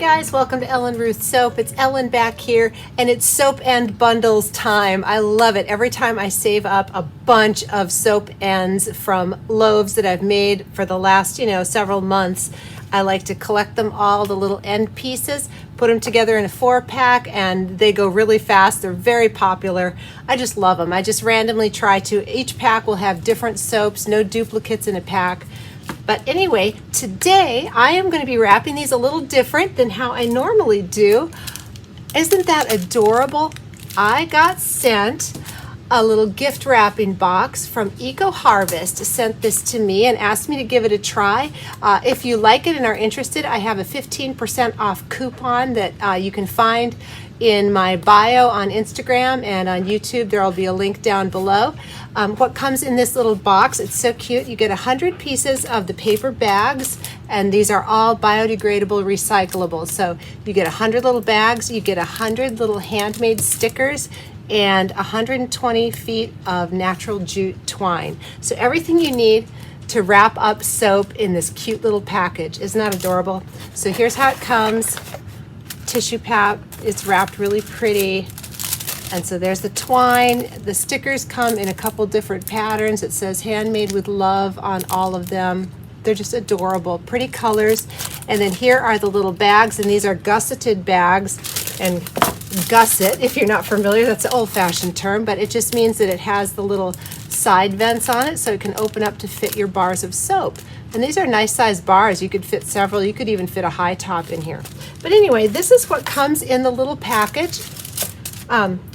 guys, welcome to Ellen Ruth Soap. It's Ellen back here, and it's soap end bundles time. I love it. Every time I save up a bunch of soap ends from loaves that I've made for the last, several months, I like to collect them all, the little end pieces, put them together in a 4-pack, and they go really fast. They're very popular. I just love them. I just randomly try to. Each pack will have different soaps, no duplicates in a pack. But anyway, today I am going to be wrapping these a little different than how I normally do. Isn't that adorable? I got sent a little gift wrapping box from Eco Harvest, sent this to me and asked me to give it a try. If you like it and are interested, I have a 15% off coupon that you can find in my bio on Instagram and on YouTube. There will be a link down below. What comes in this little box, it's so cute. You get 100 pieces of the paper bags, and these are all biodegradable, recyclable. So you get 100 little bags, you get 100 little handmade stickers, and 120 feet of natural jute twine. So everything you need to wrap up soap in this cute little package. Isn't that adorable? So here's how it comes. Tissue pap, it's wrapped really pretty. And so there's the twine. The stickers come in a couple different patterns. It says handmade with love on all of them. They're just adorable, pretty colors. And then here are the little bags, and these are gusseted bags. And gusset, if you're not familiar, that's an old-fashioned term, but it just means that it has the little side vents on it so it can open up to fit your bars of soap. And these are nice sized bars. You could fit several. You could even fit a high top in here. But anyway, this is what comes in the little package.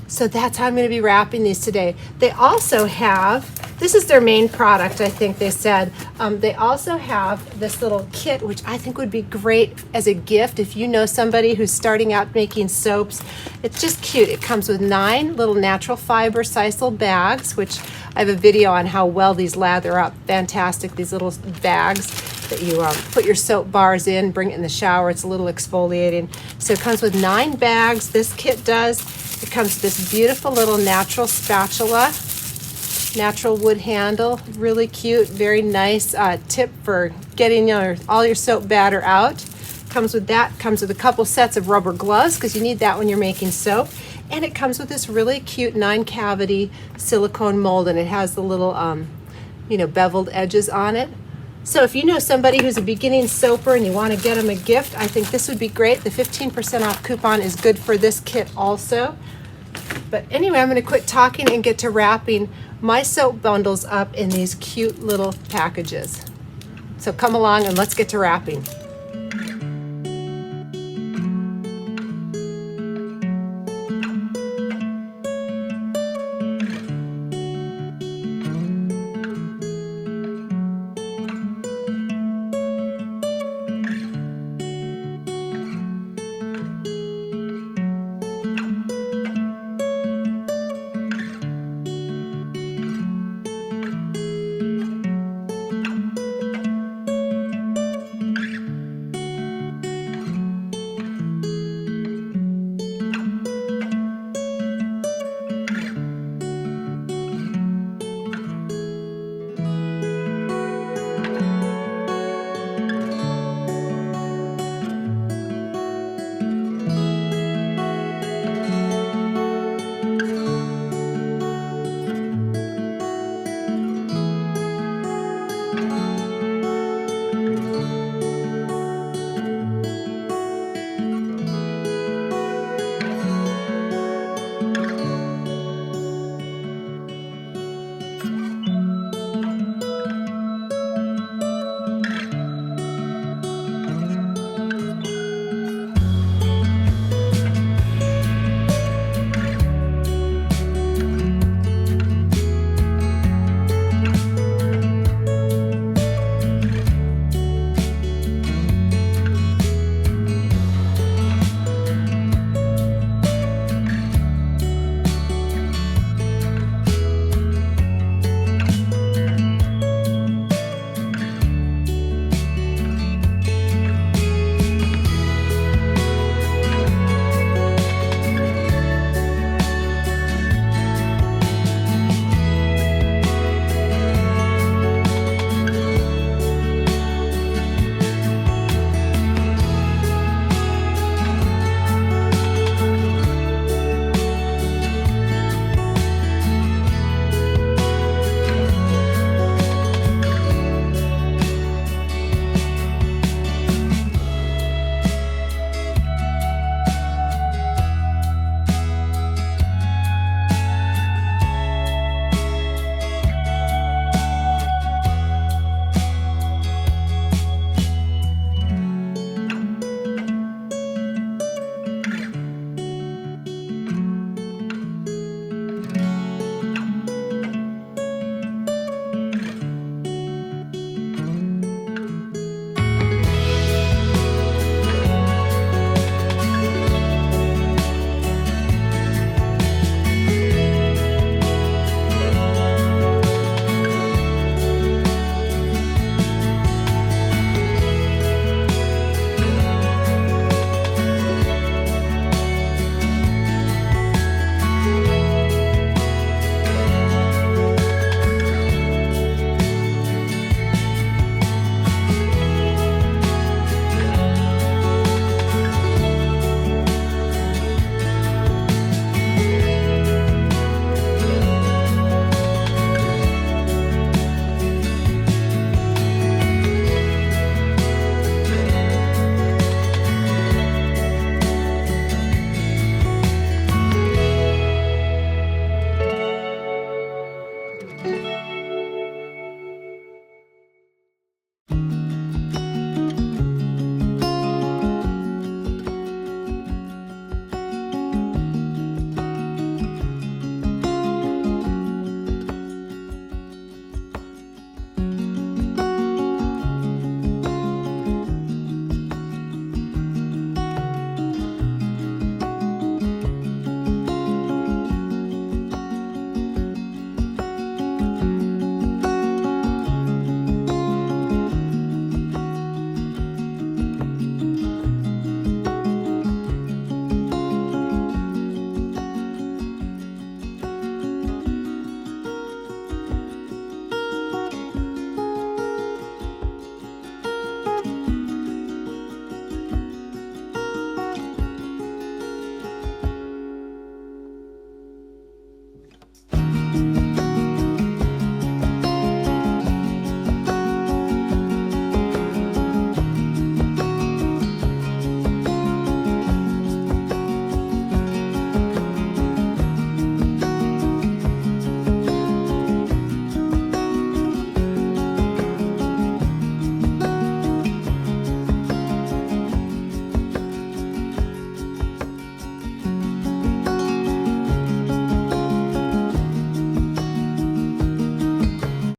So that's how I'm going to be wrapping these today. They also have, this is their main product, I think they said. They also have this little kit, which I think would be great as a gift if you know somebody who's starting out making soaps. It's just cute. It comes with 9 little natural fiber sisal bags, which I have a video on how well these lather up. Fantastic, these little bags that you put your soap bars in, bring it in the shower. It's a little exfoliating. So it comes with 9 bags, this kit does. It comes with this beautiful little natural spatula, natural wood handle, really cute, very nice tip for getting all your soap batter out. Comes with that, comes with a couple sets of rubber gloves because you need that when you're making soap. And it comes with this really cute 9-cavity silicone mold, and it has the little, beveled edges on it. So if you know somebody who's a beginning soaper and you want to get them a gift, I think this would be great. The 15% off coupon is good for this kit also. But anyway, I'm going to quit talking and get to wrapping my soap bundles up in these cute little packages. So come along and let's get to wrapping.